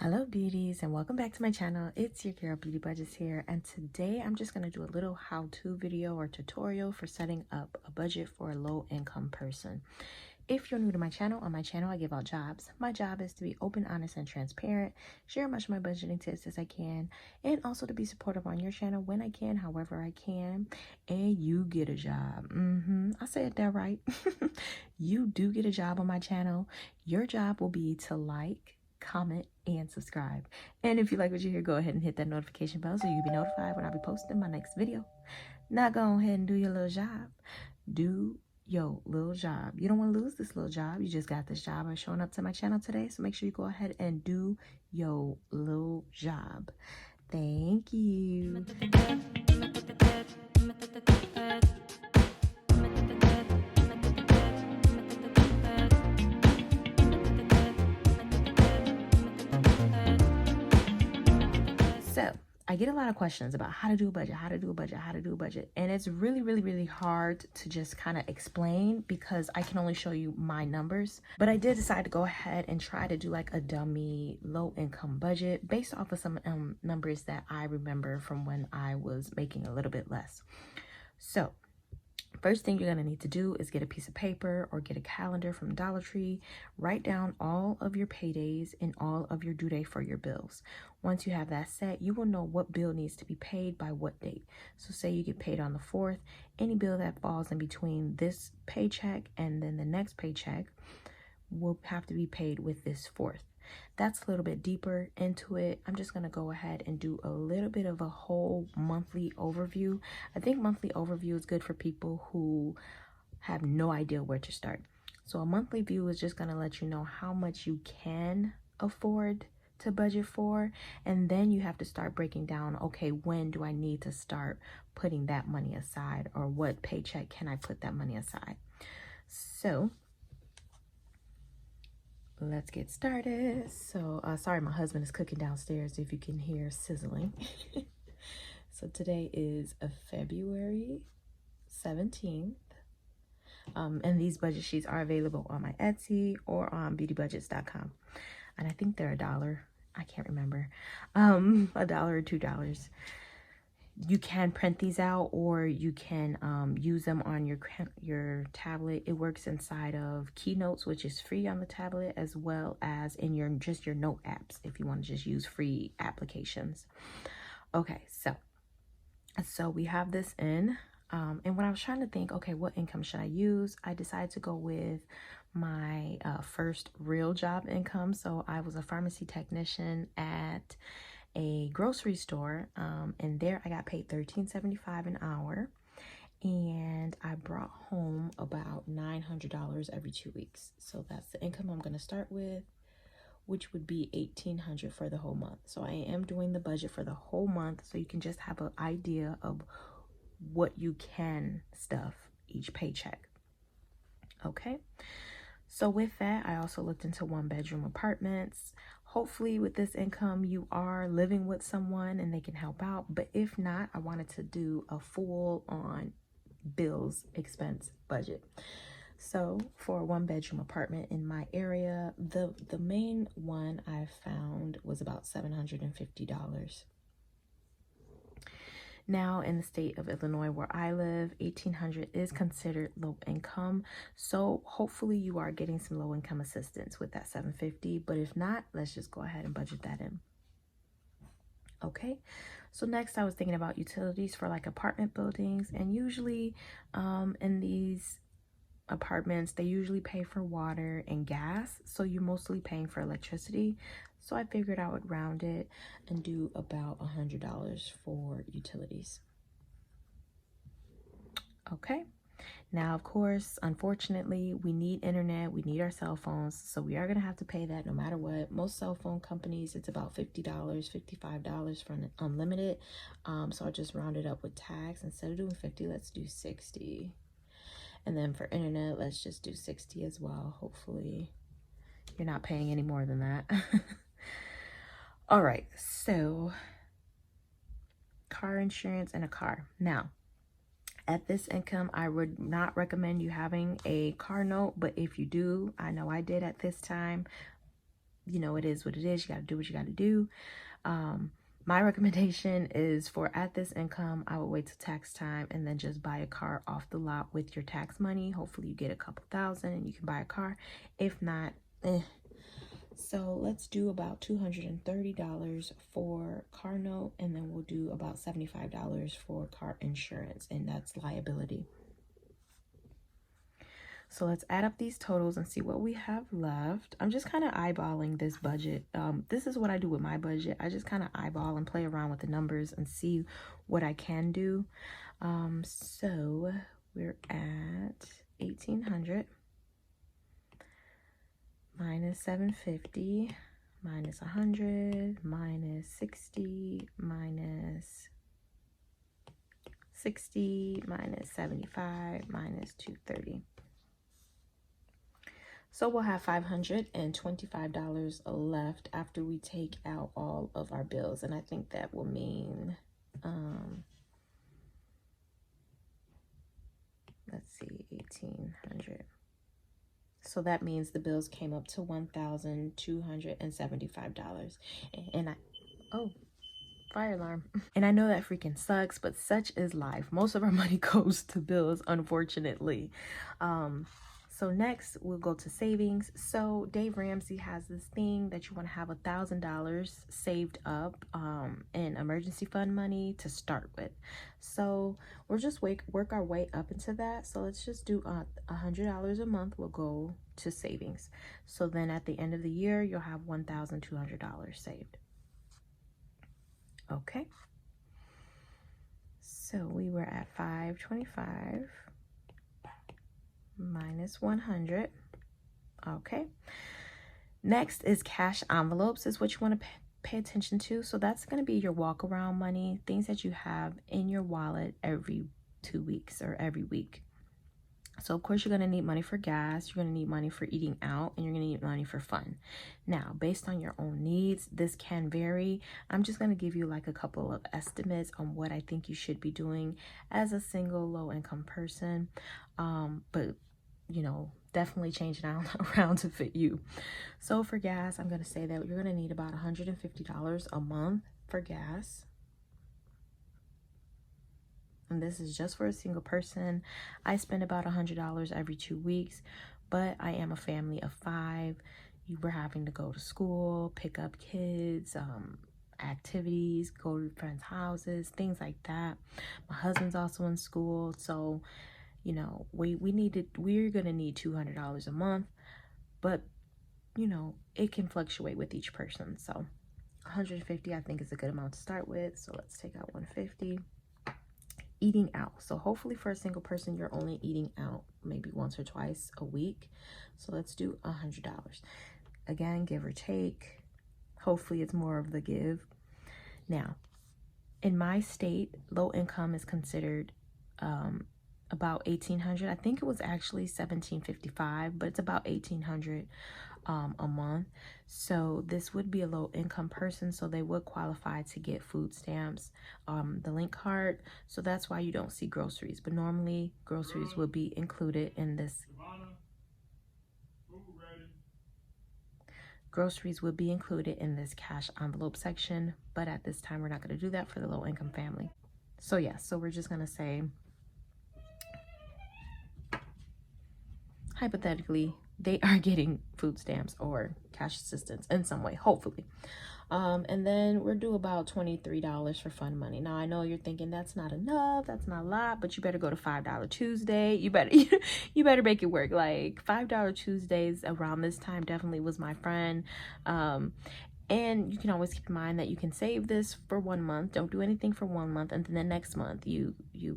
Hello beauties and welcome back to my channel. It's your girl Beauty Budgetz here, and today I'm just going to do a little how-to video or tutorial for setting up a budget for a low-income person. If you're new to my channel, on my channel I give out jobs. My job is to be open, honest, and transparent, share much of my budgeting tips as I can, and also to be supportive on your channel when I can, however I can, and you get a job. I said that right. You do get a job on my channel. Your job will be to like, comment, and subscribe. And if you like what you hear, go ahead and hit that notification bell so you'll be notified when I be posting my next video. Now go ahead and do your little job. Do your little job. You don't want to lose this little job. You just got this job by showing up to my channel today. So make sure you go ahead and do your little job. Thank you. So I get a lot of questions about how to do a budget, and it's really hard to just kind of explain because I can only show you my numbers. But I did decide to go ahead and try to do like a dummy low income budget based off of some numbers that I remember from when I was making a little bit less. So first thing you're going to need to do is get a piece of paper or get a calendar from Dollar Tree. Write down all of your paydays and all of your due date for your bills. Once you have that set, you will know what bill needs to be paid by what date. So say you get paid on the 4th, any bill that falls in between this paycheck and then the next paycheck will have to be paid with this 4th. That's a little bit deeper into it. I'm just going to go ahead and do a little bit of a whole monthly overview. I think monthly overview is good for people who have no idea where to start. So a monthly view is just going to let you know how much you can afford to budget for, and then you have to start breaking down, okay, when do I need to start putting that money aside, or what paycheck can I put that money aside? So let's get started. So sorry, my husband is cooking downstairs if you can hear sizzling. So today is February 17th. And these budget sheets are available on my Etsy or on beautybudgetz.com. And I think they're $1. I can't remember. $1 or $2. You can print these out, or you can use them on your tablet. It works inside of Keynotes, which is free on the tablet, as well as in your note apps if you want to just use free applications. Okay, so we have this in, and when I was trying to think, okay, what income should I use, I decided to go with my first real job income. So I was a pharmacy technician at a grocery store, and there I got paid $13.75 an hour, and I brought home about $900 every 2 weeks. So that's the income I'm going to start with, which would be $1,800 for the whole month. So I am doing the budget for the whole month so you can just have an idea of what you can stuff each paycheck. Okay, so with that, I also looked into 1-bedroom apartments. Hopefully with this income, you are living with someone and they can help out. But if not, I wanted to do a full on bills expense budget. So for a 1-bedroom apartment in my area, the main one I found was about $750. Now in the state of Illinois where I live, $1,800 is considered low income. So hopefully you are getting some low income assistance with that $750. But if not, let's just go ahead and budget that in. Okay, so next I was thinking about utilities for like apartment buildings, and usually in these apartments they usually pay for water and gas, so you're mostly paying for electricity. So I figured I would round it and do about $100 for utilities. Okay, now of course, unfortunately, we need internet, we need our cell phones, so we are going to have to pay that no matter what. Most cell phone companies, it's about $50, $55 for an unlimited. So I just rounded up with tax. Instead of doing 50, let's do 60. And then for internet, let's just do 60 as well. Hopefully you're not paying any more than that. All right, so car insurance and a car. Now, at this income, I would not recommend you having a car note, but if you do, I know I did at this time, you know, it is what it is. You got to do what you got to do. My recommendation is for at this income, I would wait till tax time and then just buy a car off the lot with your tax money. Hopefully you get a couple thousand and you can buy a car. If not, So let's do about $230 for car note, and then we'll do about $75 for car insurance, and that's liability. So let's add up these totals and see what we have left. I'm just kind of eyeballing this budget. This is what I do with my budget. I just kind of eyeball and play around with the numbers and see what I can do. So we're at 1,800 minus 750 minus 100 minus 60 minus 60 minus 75 minus 230. So we'll have $525 left after we take out all of our bills. And I think that will mean, let's see, 1,800. So that means the bills came up to $1,275. And oh, fire alarm. And I know that freaking sucks, but such is life. Most of our money goes to bills, unfortunately. So next we'll go to savings. So Dave Ramsey has this thing that you want to have $1,000 saved up in emergency fund money to start with. So we'll just work our way up into that. So let's just do $100 a month will go to savings. So then at the end of the year, you'll have $1,200 saved. Okay. So we were at 525 minus 100. Okay. Next is cash envelopes is what you want to pay attention to. So that's going to be your walk around money, things that you have in your wallet every 2 weeks or every week. So of course you're going to need money for gas, you're going to need money for eating out, and you're going to need money for fun. Now, based on your own needs, this can vary. I'm just going to give you like a couple of estimates on what I think you should be doing as a single low income person. But you know, definitely change it around to fit you. So for gas, I'm going to say that you're going to need about $150 a month for gas. And this is just for a single person. I spend about $100 every 2 weeks, but I am a family of 5. We're having to go to school, pick up kids, activities, go to friends' houses, things like that. My husband's also in school, so you know, we're gonna need $200 a month, but you know, it can fluctuate with each person. So 150 I think is a good amount to start with. So let's take out 150. Eating out. So hopefully for a single person, you're only eating out maybe once or twice a week. So let's do $100. Again, give or take. Hopefully it's more of the give. Now, in my state, low income is considered about $1,800. I think it was actually $1,755, but it's about $1,800 a month. So this would be a low income person, so they would qualify to get food stamps, the link card. So that's why you don't see groceries, but normally groceries will be included in this. Groceries would be included in this cash envelope section, but at this time we're not going to do that for the low income family. So yeah, so we're just going to say hypothetically they are getting food stamps or cash assistance in some way, hopefully. And then we're due about $23 for fun money. Now I know you're thinking that's not enough, that's not a lot, but you better go to $5 Tuesday. You better make it work. Like $5 Tuesdays around this time definitely was my friend. And you can always keep in mind that you can save this for 1 month. Don't do anything for 1 month, and then the next month you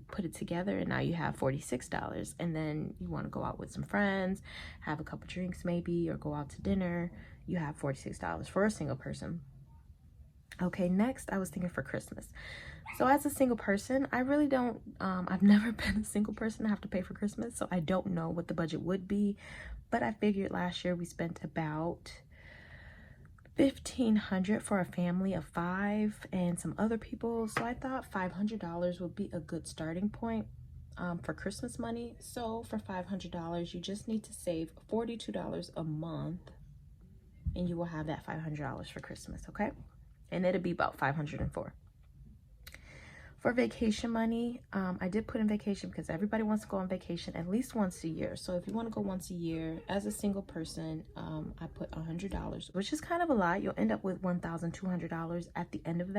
put it together and now you have $46. And then you want to go out with some friends, have a couple drinks maybe, or go out to dinner. You have $46 for a single person. Okay, next I was thinking for Christmas. So as a single person, I really don't, I've never been a single person to have to pay for Christmas, so I don't know what the budget would be. But I figured last year we spent about $1,500 for a family of 5 and some other people. So I thought $500 would be a good starting point for Christmas money. So for $500, you just need to save $42 a month. and you will have that $500 for Christmas, okay? And it'll be about $504. For vacation money, I did put in vacation because everybody wants to go on vacation at least once a year. So if you want to go once a year as a single person, I put $100, which is kind of a lot. You'll end up with $1,200 at the end of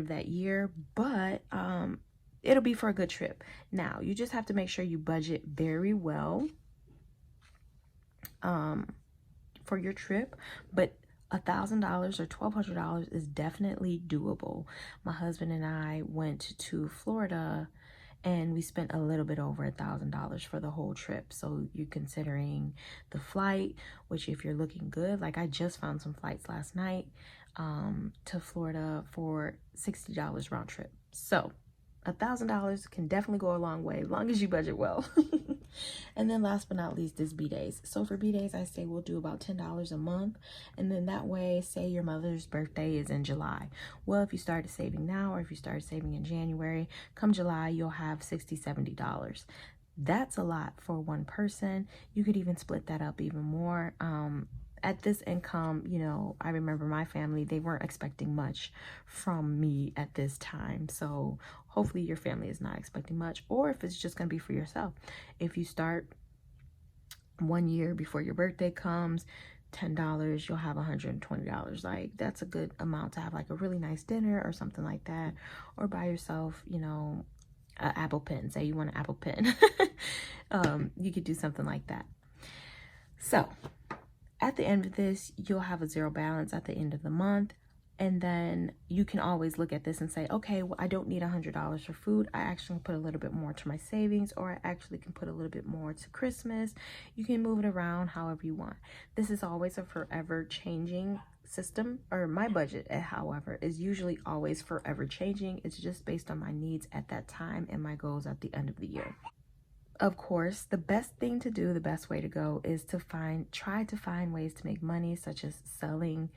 that year, but it'll be for a good trip. Now, you just have to make sure you budget very well for your trip, but $1,000 or $1,200 is definitely doable. My husband and I went to Florida and we spent a little bit over $1,000 for the whole trip. So you're considering the flight, which if you're looking good, like I just found some flights last night to Florida for $60 round trip. So $1,000 can definitely go a long way as long as you budget well. And then last but not least is B-days. So for B-days, I say we'll do about $10 a month. And then that way, say your mother's birthday is in July. Well, if you started saving now or if you started saving in January, come July, you'll have $60, $70. That's a lot for one person. You could even split that up even more. At this income, you know, I remember my family, they weren't expecting much from me at this time. So hopefully your family is not expecting much, or if it's just going to be for yourself. If you start 1 year before your birthday comes, $10, you'll have $120. Like, that's a good amount to have like a really nice dinner or something like that, or buy yourself, you know, an Apple pen. Say you want an Apple pen. You could do something like that. So at the end of this, you'll have a zero balance at the end of the month. And then you can always look at this and say, okay, well, I don't need $100 for food. I actually put a little bit more to my savings, or I actually can put a little bit more to Christmas. You can move it around however you want. This is always a forever changing system, or my budget, however, is usually always forever changing. It's just based on my needs at that time and my goals at the end of the year. Of course, the best thing to do, the best way to go is to try to find ways to make money, such as selling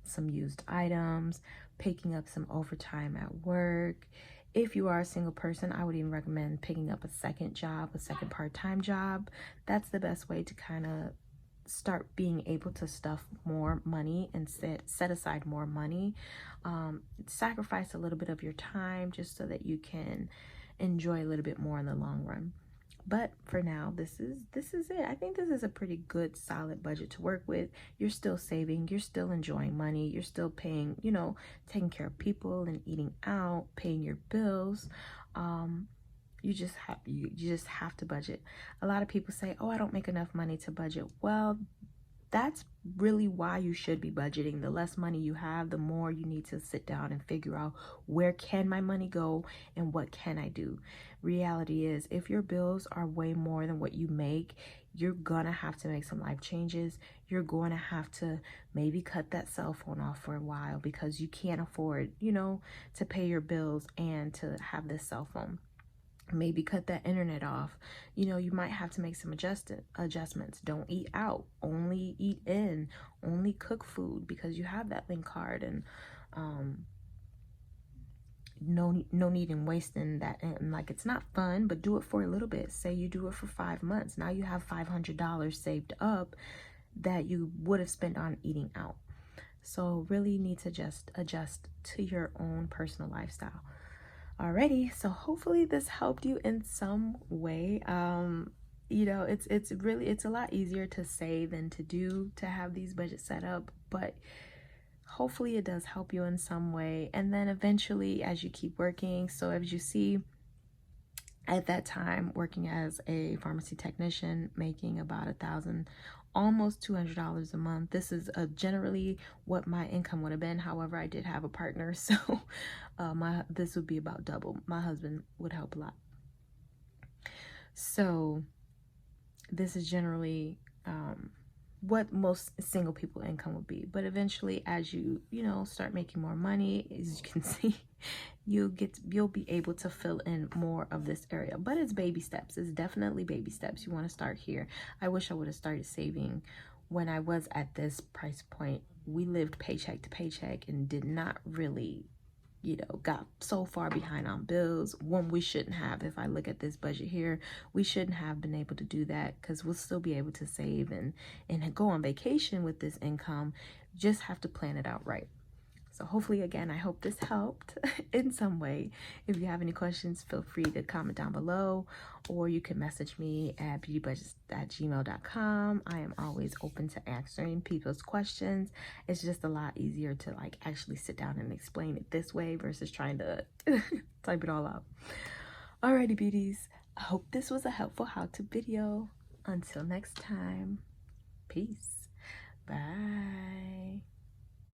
some used items, picking up some overtime at work. If you are a single person, I would even recommend picking up a second job, a second part-time job. That's the best way to kind of start being able to stuff more money and set aside more money. Sacrifice a little bit of your time just so that you can enjoy a little bit more in the long run. But for now, this is it. I think this is a pretty good, solid budget to work with. You're still saving, you're still enjoying money, you're still paying, you know, taking care of people and eating out, paying your bills. You just have to budget. A lot of people say, oh, I don't make enough money to budget. Well, that's really why you should be budgeting. The less money you have, the more you need to sit down and figure out, where can my money go and what can I do? Reality is, if your bills are way more than what you make, you're gonna have to make some life changes. You're going to have to maybe cut that cell phone off for a while because you can't afford, you know, to pay your bills and to have this cell phone. Maybe cut that internet off. You know, you might have to make some adjustments. Don't eat out, only eat in, only cook food because you have that link card, and no need in wasting that. And like, it's not fun, but do it for a little bit. Say you do it for 5 months. Now you have $500 saved up that you would have spent on eating out. So really need to just adjust to your own personal lifestyle. Alrighty, so hopefully this helped you in some way. You know, it's a lot easier to say than to have these budgets set up, but hopefully it does help you in some way. And then eventually, as you keep working, so as you see, at that time working as a pharmacy technician, making about $1,000, almost $200 a month. This is generally what my income would have been. However, I did have a partner, so this would be about double. My husband would help a lot. So this is generally what most single people income would be. But eventually, as you start making more money, as you can see, you'll be able to fill in more of this area. But it's baby steps. It's definitely baby steps. You want to start here. I wish I would have started saving when I was at this price point. We lived paycheck to paycheck and did not really you know, got so far behind on bills when we shouldn't have. If I look at this budget here, we shouldn't have been able to do that, because we'll still be able to save and go on vacation with this income. Just have to plan it out right. So hopefully, again, I hope this helped in some way. If you have any questions, feel free to comment down below, or you can message me at beautybudgetz@gmail.com. I am always open to answering people's questions. It's just a lot easier to like actually sit down and explain it this way versus trying to type it all out. Alrighty, beauties. I hope this was a helpful how-to video. Until next time, peace. Bye.